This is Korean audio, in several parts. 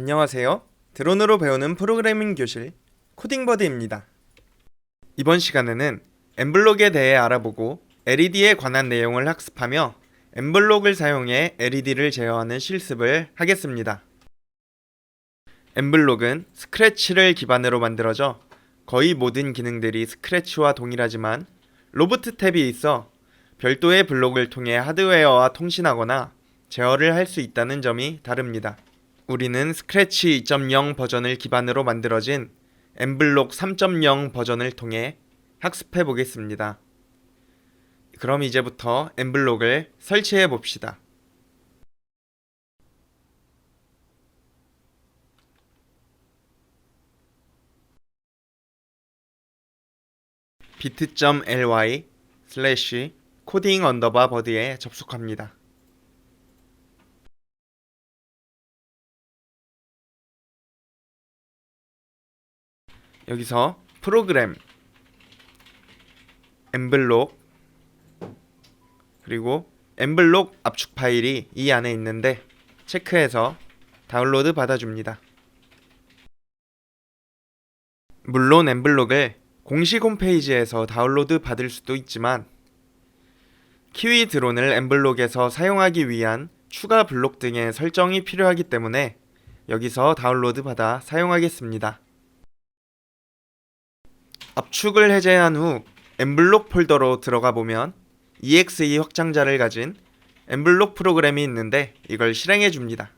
안녕하세요. 드론으로 배우는 프로그래밍 교실 코딩버드입니다. 이번 시간에는 엠블록에 대해 알아보고 LED에 관한 내용을 학습하며 엠블록을 사용해 LED를 제어하는 실습을 하겠습니다. 엠블록은 스크래치를 기반으로 만들어져 거의 모든 기능들이 스크래치와 동일하지만 로봇 탭이 있어 별도의 블록을 통해 하드웨어와 통신하거나 제어를 할 수 있다는 점이 다릅니다. 우리는 스크래치 2.0 버전을 기반으로 만들어진 엠블록 3.0 버전을 통해 학습해 보겠습니다. 그럼 이제부터 엠블록을 설치해 봅시다. bit.ly/coding_bud에 접속합니다. 여기서 프로그램, 엠블록, 그리고 엠블록 압축 파일이 이 안에 있는데 체크해서 다운로드 받아줍니다. 물론 엠블록을 공식 홈페이지에서 다운로드 받을 수도 있지만 키위 드론을 엠블록에서 사용하기 위한 추가 블록 등의 설정이 필요하기 때문에 여기서 다운로드 받아 사용하겠습니다. 압축을 해제한 후 엠블록 폴더로 들어가 보면 exe 확장자를 가진 엠블록 프로그램이 있는데 이걸 실행해 줍니다.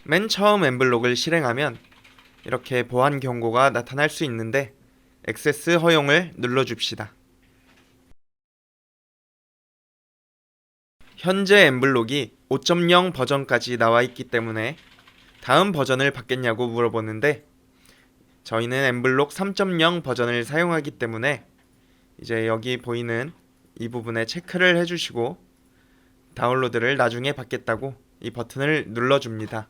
맨 처음 엠블록을 실행하면 이렇게 보안 경고가 나타날 수 있는데 액세스 허용을 눌러줍시다. 현재 엠블록이 5.0 버전까지 나와 있기 때문에 다음 버전을 받겠냐고 물어보는데 저희는 엠블록 3.0 버전을 사용하기 때문에 이제 여기 보이는 이 부분에 체크를 해주시고 다운로드를 나중에 받겠다고 이 버튼을 눌러줍니다.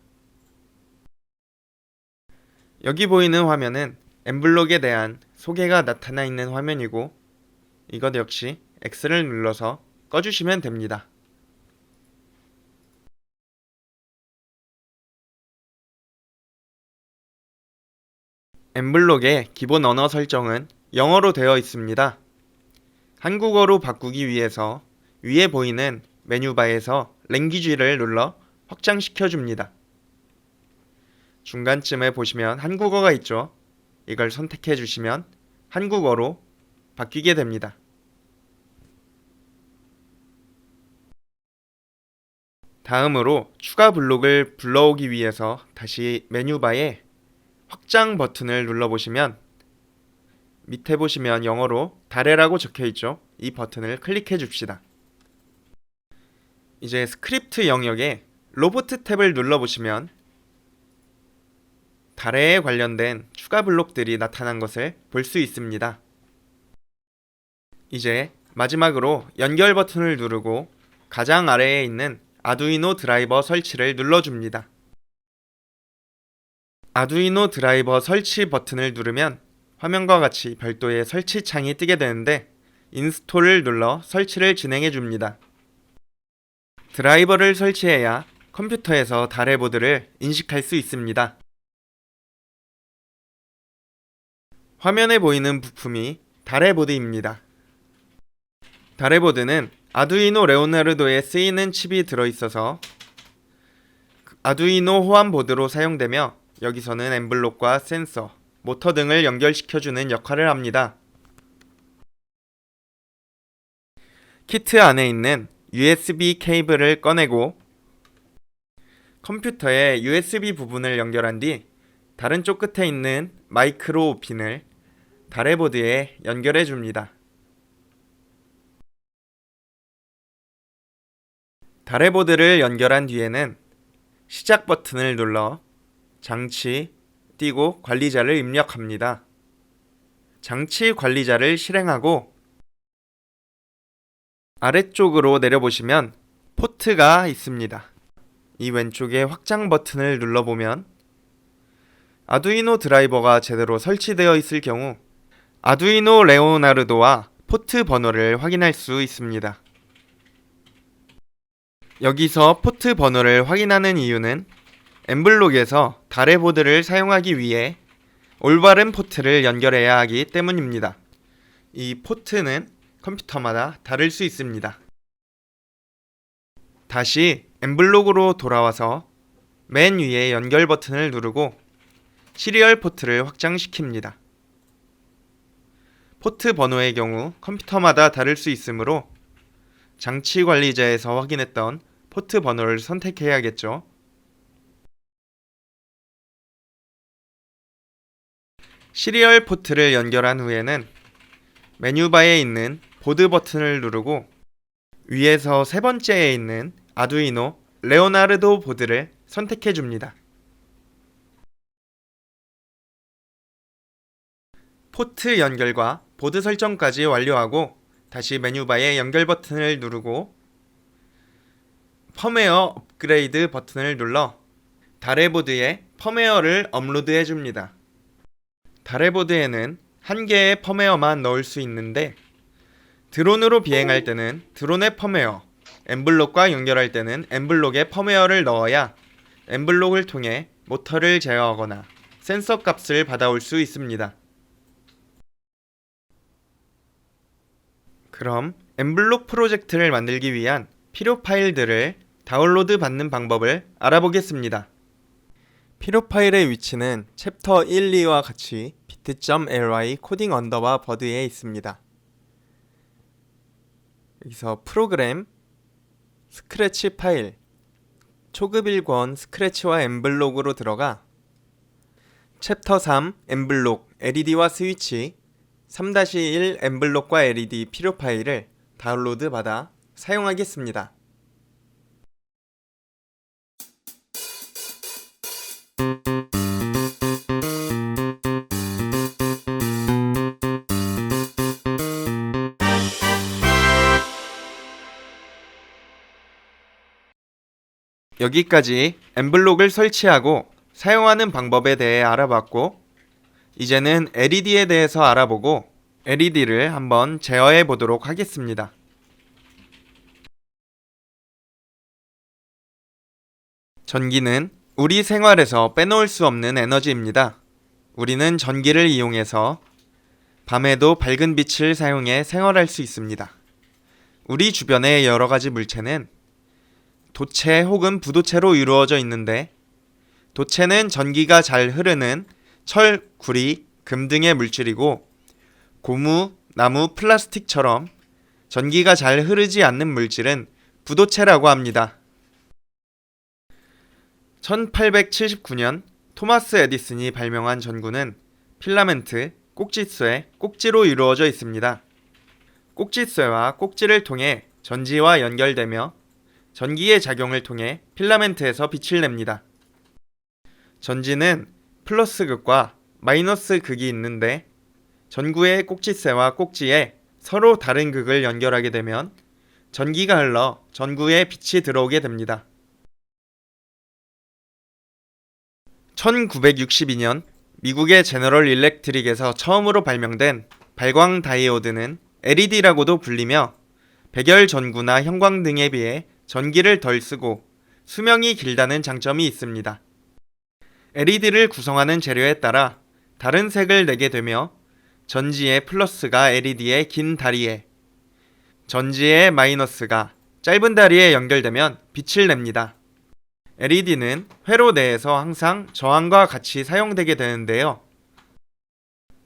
여기 보이는 화면은 엠블록에 대한 소개가 나타나 있는 화면이고 이것 역시 X를 눌러서 꺼주시면 됩니다. 엠블록의 기본 언어 설정은 영어로 되어 있습니다. 한국어로 바꾸기 위해서 위에 보이는 메뉴바에서 랭귀지를 눌러 확장시켜 줍니다. 중간쯤에 보시면 한국어가 있죠. 이걸 선택해 주시면 한국어로 바뀌게 됩니다. 다음으로 추가 블록을 불러오기 위해서 다시 메뉴바에 확장 버튼을 눌러보시면 밑에 보시면 영어로 다레라고 적혀있죠. 이 버튼을 클릭해 줍시다. 이제 스크립트 영역에 로봇 탭을 눌러보시면 다레에 관련된 추가 블록들이 나타난 것을 볼 수 있습니다. 이제 마지막으로 연결 버튼을 누르고 가장 아래에 있는 아두이노 드라이버 설치를 눌러줍니다. 아두이노 드라이버 설치 버튼을 누르면 화면과 같이 별도의 설치 창이 뜨게 되는데 인스톨을 눌러 설치를 진행해 줍니다. 드라이버를 설치해야 컴퓨터에서 다레보드를 인식할 수 있습니다. 화면에 보이는 부품이 다레보드입니다. 다레보드는 아두이노 레오나르도에 쓰이는 칩이 들어있어서 아두이노 호환 보드로 사용되며 여기서는 엠블록과 센서, 모터 등을 연결시켜주는 역할을 합니다. 키트 안에 있는 USB 케이블을 꺼내고 컴퓨터에 USB 부분을 연결한 뒤 다른 쪽 끝에 있는 마이크로 핀을 다레보드에 연결해 줍니다. 다레보드를 연결한 뒤에는 시작 버튼을 눌러 장치 띄고 관리자를 입력합니다. 장치 관리자를 실행하고 아래쪽으로 내려보시면 포트가 있습니다. 이 왼쪽에 확장 버튼을 눌러보면 아두이노 드라이버가 제대로 설치되어 있을 경우 아두이노 레오나르도와 포트 번호를 확인할 수 있습니다. 여기서 포트 번호를 확인하는 이유는 엠블록에서 다레보드를 사용하기 위해 올바른 포트를 연결해야 하기 때문입니다. 이 포트는 컴퓨터마다 다를 수 있습니다. 다시 엠블록으로 돌아와서 맨 위에 연결 버튼을 누르고 시리얼 포트를 확장시킵니다. 포트 번호의 경우 컴퓨터마다 다를 수 있으므로 장치 관리자에서 확인했던 포트 번호를 선택해야겠죠. 시리얼 포트를 연결한 후에는 메뉴바에 있는 보드 버튼을 누르고 위에서 세 번째에 있는 아두이노 레오나르도 보드를 선택해 줍니다. 포트 연결과 보드 설정까지 완료하고 다시 메뉴바에 연결 버튼을 누르고 펌웨어 업그레이드 버튼을 눌러 다레보드에 펌웨어를 업로드해 줍니다. 다레보드에는 한 개의 펌웨어만 넣을 수 있는데 드론으로 비행할 때는 드론의 펌웨어, 엠블록과 연결할 때는 엠블록의 펌웨어를 넣어야 엠블록을 통해 모터를 제어하거나 센서 값을 받아올 수 있습니다. 그럼 엠블록 프로젝트를 만들기 위한 필요 파일들을 다운로드 받는 방법을 알아보겠습니다. 필요 파일의 위치는 챕터 1, 2와 같이 bit.ly 코딩 언더바 버드에 있습니다. 여기서 프로그램, 스크래치 파일, 초급 1권 스크래치와 엠블록으로 들어가 챕터 3 엠블록, LED와 스위치, 3-1 엠블록과 LED 필요 파일을 다운로드 받아 사용하겠습니다. 여기까지 엠블록을 설치하고 사용하는 방법에 대해 알아봤고 이제는 LED에 대해서 알아보고 LED를 한번 제어해 보도록 하겠습니다. 전기는 우리 생활에서 빼놓을 수 없는 에너지입니다. 우리는 전기를 이용해서 밤에도 밝은 빛을 사용해 생활할 수 있습니다. 우리 주변의 여러 가지 물체는 도체 혹은 부도체로 이루어져 있는데 도체는 전기가 잘 흐르는 철, 구리, 금 등의 물질이고 고무, 나무, 플라스틱처럼 전기가 잘 흐르지 않는 물질은 부도체라고 합니다. 1879년 토마스 에디슨이 발명한 전구는 필라멘트, 꼭지쇠, 꼭지로 이루어져 있습니다. 꼭지쇠와 꼭지를 통해 전지와 연결되며 전기의 작용을 통해 필라멘트에서 빛을 냅니다. 전지는 플러스 극과 마이너스 극이 있는데 전구의 꼭지쇠와 꼭지에 서로 다른 극을 연결하게 되면 전기가 흘러 전구에 빛이 들어오게 됩니다. 1962년 미국의 제너럴 일렉트릭에서 처음으로 발명된 발광 다이오드는 LED라고도 불리며 백열 전구나 형광 등에 비해 전기를 덜 쓰고 수명이 길다는 장점이 있습니다. LED를 구성하는 재료에 따라 다른 색을 내게 되며 전지의 플러스가 LED의 긴 다리에, 전지의 마이너스가 짧은 다리에 연결되면 빛을 냅니다. LED는 회로 내에서 항상 저항과 같이 사용되게 되는데요.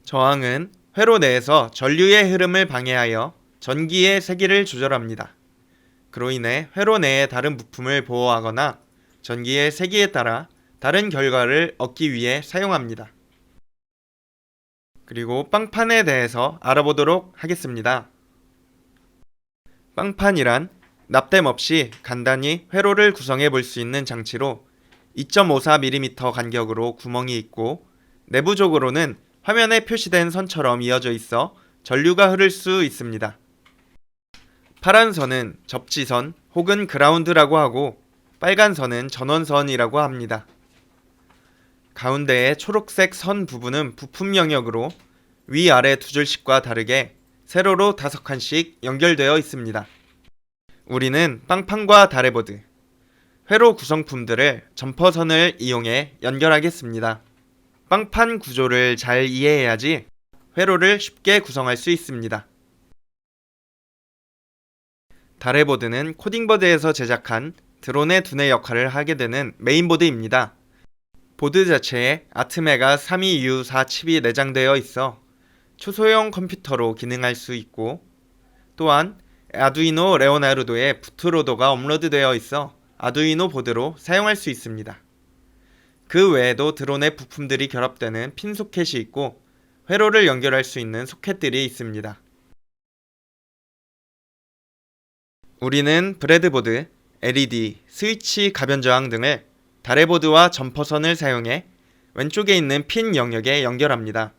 저항은 회로 내에서 전류의 흐름을 방해하여 전기의 세기를 조절합니다. 그로 인해 회로 내의 다른 부품을 보호하거나 전기의 세기에 따라 다른 결과를 얻기 위해 사용합니다. 그리고 빵판에 대해서 알아보도록 하겠습니다. 빵판이란 납땜 없이 간단히 회로를 구성해 볼 수 있는 장치로 2.54mm 간격으로 구멍이 있고 내부적으로는 화면에 표시된 선처럼 이어져 있어 전류가 흐를 수 있습니다. 파란 선은 접지선 혹은 그라운드라고 하고 빨간 선은 전원선이라고 합니다. 가운데의 초록색 선 부분은 부품 영역으로 위아래 두 줄씩과 다르게 세로로 5칸씩 연결되어 있습니다. 우리는 빵판과 다래보드, 회로 구성품들을 점퍼선을 이용해 연결하겠습니다. 빵판 구조를 잘 이해해야지 회로를 쉽게 구성할 수 있습니다. 다래보드는 코딩버드에서 제작한 드론의 두뇌 역할을 하게 되는 메인보드입니다. 보드 자체에 아트메가 32U4 칩이 내장되어 있어 초소형 컴퓨터로 기능할 수 있고, 또한 아두이노 레오나르도에 부트로더가 업로드되어 있어 아두이노 보드로 사용할 수 있습니다. 그 외에도 드론의 부품들이 결합되는 핀 소켓이 있고 회로를 연결할 수 있는 소켓들이 있습니다. 우리는 브레드보드, LED, 스위치 가변 저항 등을 다래보드와 점퍼선을 사용해 왼쪽에 있는 핀 영역에 연결합니다.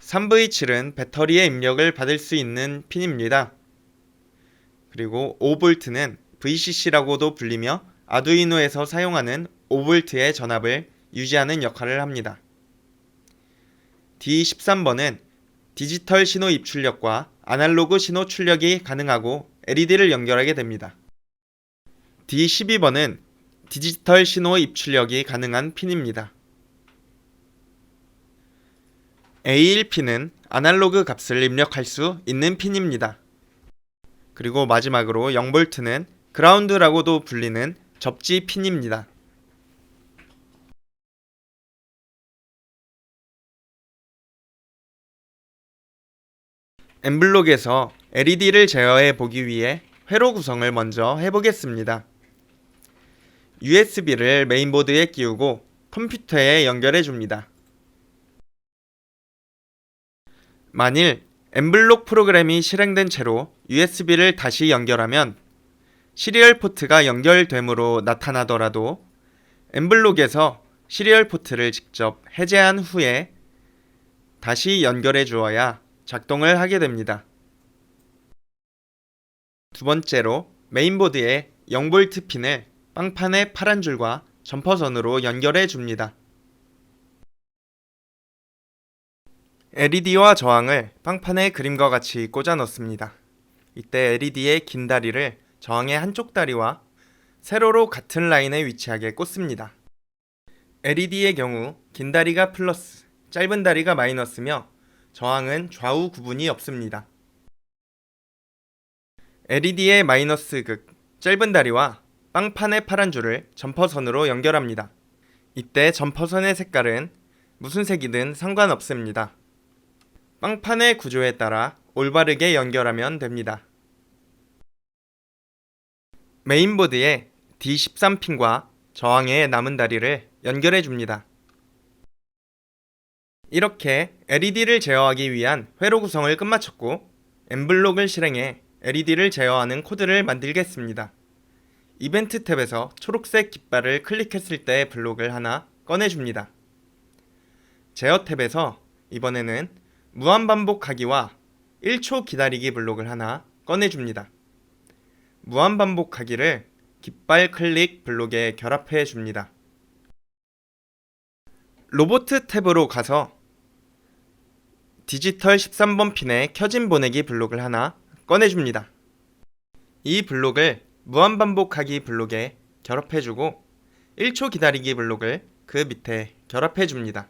3V7은 배터리의 입력을 받을 수 있는 핀입니다. 그리고 5V는 VCC라고도 불리며 아두이노에서 사용하는 5V의 전압을 유지하는 역할을 합니다. D13번은 디지털 신호 입출력과 아날로그 신호 출력이 가능하고 LED를 연결하게 됩니다. D12번은 디지털 신호 입출력이 가능한 핀입니다. A1핀은 아날로그 값을 입력할 수 있는 핀입니다. 그리고 마지막으로 0V는 그라운드라고도 불리는 접지 핀입니다. M블록에서 LED를 제어해 보기 위해 회로 구성을 먼저 해보겠습니다. USB를 메인보드에 끼우고 컴퓨터에 연결해 줍니다. 만일 M블록 프로그램이 실행된 채로 USB를 다시 연결하면 시리얼 포트가 연결됨으로 나타나더라도 M블록에서 시리얼 포트를 직접 해제한 후에 다시 연결해 주어야 작동을 하게 됩니다. 두 번째로 메인보드에 0V 핀을 빵판의 파란 줄과 점퍼선으로 연결해 줍니다. LED와 저항을 빵판에 그림과 같이 꽂아 넣습니다. 이때 LED의 긴 다리를 저항의 한쪽 다리와 세로로 같은 라인에 위치하게 꽂습니다. LED의 경우 긴 다리가 플러스, 짧은 다리가 마이너스며 저항은 좌우 구분이 없습니다. LED의 마이너스 극, 짧은 다리와 빵판의 파란 줄을 점퍼선으로 연결합니다. 이때 점퍼선의 색깔은 무슨 색이든 상관없습니다. 빵판의 구조에 따라 올바르게 연결하면 됩니다. 메인보드에 D13핀과 저항의 남은 다리를 연결해 줍니다. 이렇게 LED를 제어하기 위한 회로 구성을 끝마쳤고 M블록을 실행해 LED를 제어하는 코드를 만들겠습니다. 이벤트 탭에서 초록색 깃발을 클릭했을 때 블록을 하나 꺼내줍니다. 제어 탭에서 이번에는 무한반복하기와 1초 기다리기 블록을 하나 꺼내줍니다. 무한반복하기를 깃발 클릭 블록에 결합해 줍니다. 로봇 탭으로 가서 디지털 13번 핀의 켜짐 보내기 블록을 하나 꺼내줍니다. 이 블록을 무한반복하기 블록에 결합해주고 1초 기다리기 블록을 그 밑에 결합해줍니다.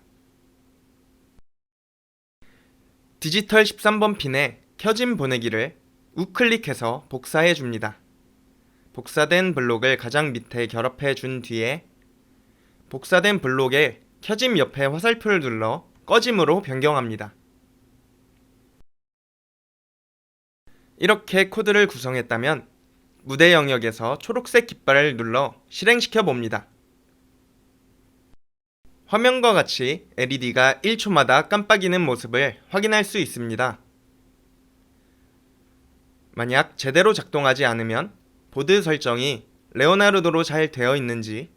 디지털 13번 핀의 켜짐 보내기를 우클릭해서 복사해줍니다. 복사된 블록을 가장 밑에 결합해준 뒤에 복사된 블록의 켜짐 옆에 화살표를 눌러 꺼짐으로 변경합니다. 이렇게 코드를 구성했다면 무대 영역에서 초록색 깃발을 눌러 실행시켜 봅니다. 화면과 같이 LED가 1초마다 깜빡이는 모습을 확인할 수 있습니다. 만약 제대로 작동하지 않으면 보드 설정이 레오나르도로 잘 되어 있는지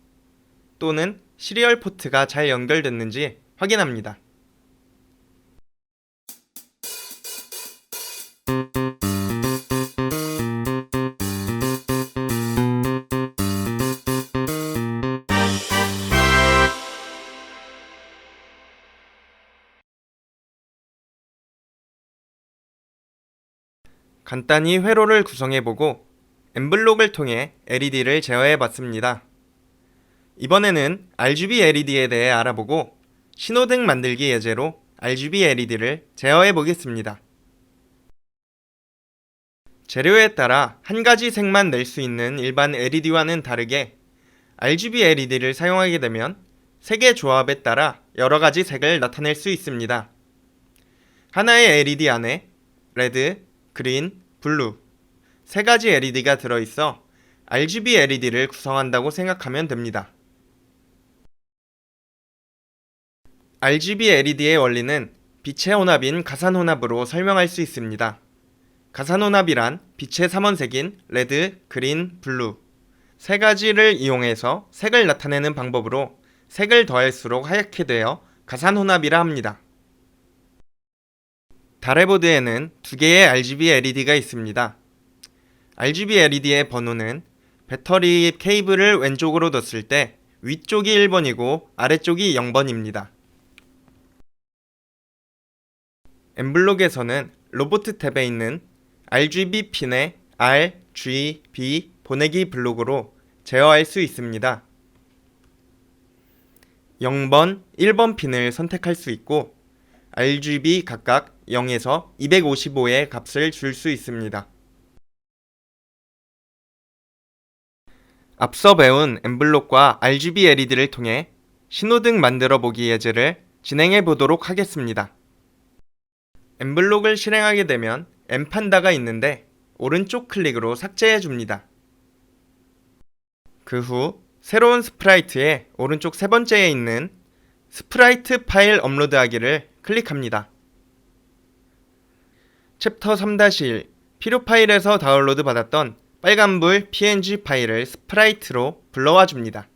또는 시리얼 포트가 잘 연결됐는지 확인합니다. 간단히 회로를 구성해보고 엠블록을 통해 LED를 제어해 봤습니다. 이번에는 RGB LED에 대해 알아보고 신호등 만들기 예제로 RGB LED를 제어해 보겠습니다. 재료에 따라 한 가지 색만 낼 수 있는 일반 LED와는 다르게 RGB LED를 사용하게 되면 색의 조합에 따라 여러 가지 색을 나타낼 수 있습니다. 하나의 LED 안에 레드, 그린, 블루 세 가지 LED가 들어있어 RGB LED를 구성한다고 생각하면 됩니다. RGB LED의 원리는 빛의 혼합인 가산혼합으로 설명할 수 있습니다. 가산혼합이란 빛의 삼원색인 레드, 그린, 블루 세 가지를 이용해서 색을 나타내는 방법으로 색을 더할수록 하얗게 되어 가산혼합이라 합니다. 달의 보드에는 두 개의 RGB LED가 있습니다. RGB LED의 번호는 배터리 케이블을 왼쪽으로 뒀을 때 위쪽이 1번이고 아래쪽이 0번입니다. 엠블록에서는 로봇 탭에 있는 RGB 핀의 R, G, B 보내기 블록으로 제어할 수 있습니다. 0번, 1번 핀을 선택할 수 있고 RGB 각각 0에서 255의 값을 줄 수 있습니다. 앞서 배운 엠블록과 RGB LED를 통해 신호등 만들어 보기 예제를 진행해 보도록 하겠습니다. 엠블록을 실행하게 되면 엠판다가 있는데 오른쪽 클릭으로 삭제해 줍니다. 그 후 새로운 스프라이트의 오른쪽 세 번째에 있는 스프라이트 파일 업로드하기를 클릭합니다. 챕터 3-1 필요 파일에서 다운로드 받았던 빨간불 png 파일을 스프라이트로 불러와 줍니다.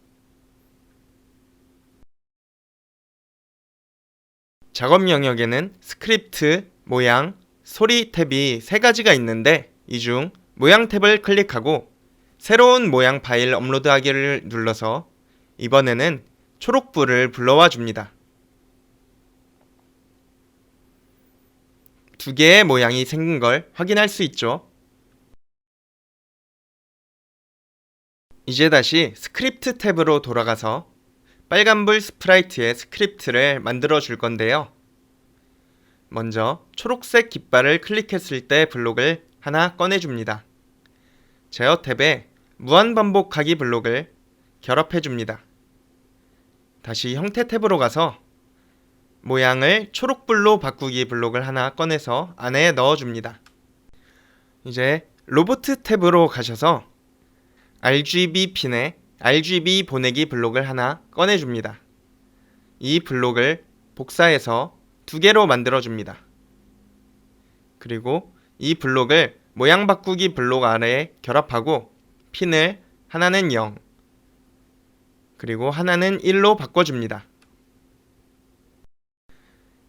작업 영역에는 스크립트, 모양, 소리 탭이 세 가지가 있는데 이 중 모양 탭을 클릭하고 새로운 모양 파일 업로드하기를 눌러서 이번에는 초록불을 불러와 줍니다. 두 개의 모양이 생긴 걸 확인할 수 있죠. 이제 다시 스크립트 탭으로 돌아가서 빨간불 스프라이트의 스크립트를 만들어 줄 건데요. 먼저 초록색 깃발을 클릭했을 때 블록을 하나 꺼내줍니다. 제어 탭에 무한반복하기 블록을 결합해 줍니다. 다시 형태 탭으로 가서 모양을 초록불로 바꾸기 블록을 하나 꺼내서 안에 넣어줍니다. 이제 로봇 탭으로 가셔서 RGB 핀에 RGB 보내기 블록을 하나 꺼내줍니다. 이 블록을 복사해서 두 개로 만들어줍니다. 그리고 이 블록을 모양 바꾸기 블록 아래에 결합하고 핀을 하나는 0 그리고 하나는 1로 바꿔줍니다.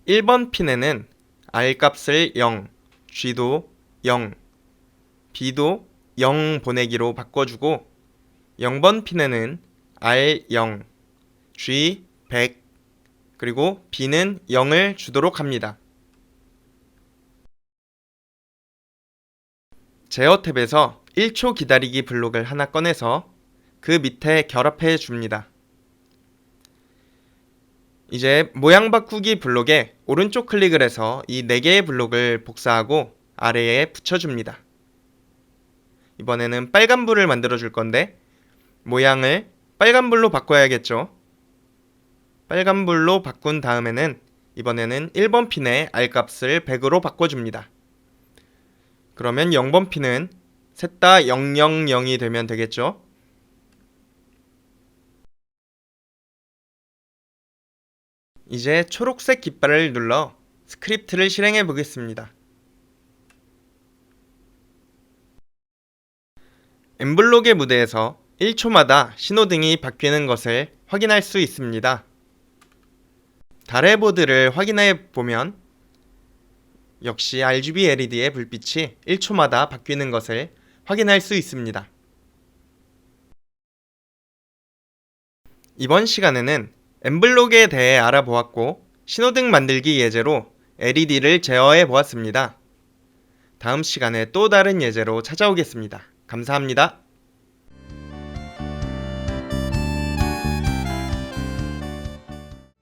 1번 핀에는 R 값을 0, G도 0, B도 0 보내기로 바꿔주고 0번 핀에는 R 0, G 100, 그리고 B는 0을 주도록 합니다. 제어 탭에서 1초 기다리기 블록을 하나 꺼내서 그 밑에 결합해 줍니다. 이제 모양 바꾸기 블록에 오른쪽 클릭을 해서 이 4개의 블록을 복사하고 아래에 붙여줍니다. 이번에는 빨간불을 만들어 줄 건데 모양을 빨간불로 바꿔야겠죠. 빨간불로 바꾼 다음에는 이번에는 1번 핀의 R 값을 100으로 바꿔줍니다. 그러면 0번 핀은 셋 다 000이 되면 되겠죠. 이제 초록색 깃발을 눌러 스크립트를 실행해 보겠습니다. 엠블록의 무대에서 1초마다 신호등이 바뀌는 것을 확인할 수 있습니다. 달의 보드를 확인해 보면 역시 RGB LED의 불빛이 1초마다 바뀌는 것을 확인할 수 있습니다. 이번 시간에는 엠블록에 대해 알아보았고 신호등 만들기 예제로 LED를 제어해 보았습니다. 다음 시간에 또 다른 예제로 찾아오겠습니다. 감사합니다. 감사합니다.